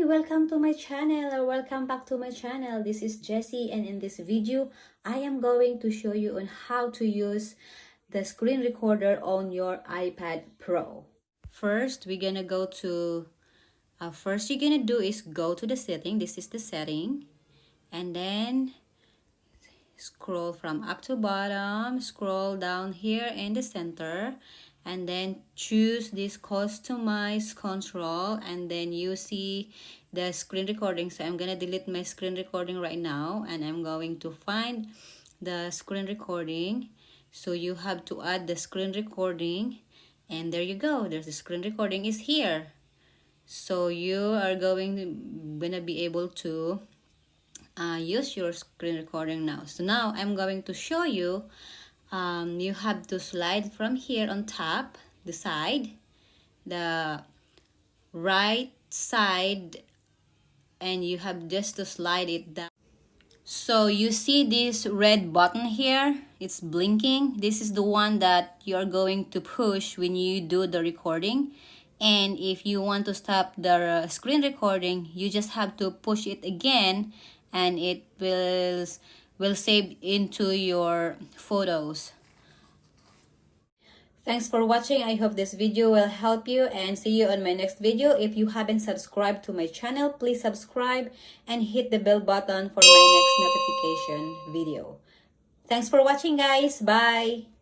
welcome to my channel, or welcome back to my channel. This is Jessie, and in this video I am going to show you on how to use the screen recorder on your iPad Pro. First we're gonna go to first you're gonna do is go to the setting. This is the setting, and then scroll from up to bottom, scroll down here in the center, and then choose this customize control, and then you see the screen recording. So I'm gonna delete my screen recording right now, and I'm going to find the screen recording. So you have to add the screen recording, and there you go, there's the screen recording is here. So you are gonna be able to use your screen recording now. So now I'm going to show you. You have to slide from here on top, the side, the right side, and you have just to slide it down. So you see this red button here, it's blinking. This is the one that you're going to push when you do the recording. And if you want to stop the screen recording, you just have to push it again, and it will save into your photos. Thanks for watching. I hope this video will help you, and see you on my next video. If you haven't subscribed to my channel, please subscribe and hit the bell button for my next notification video. Thanks for watching, guys. Bye.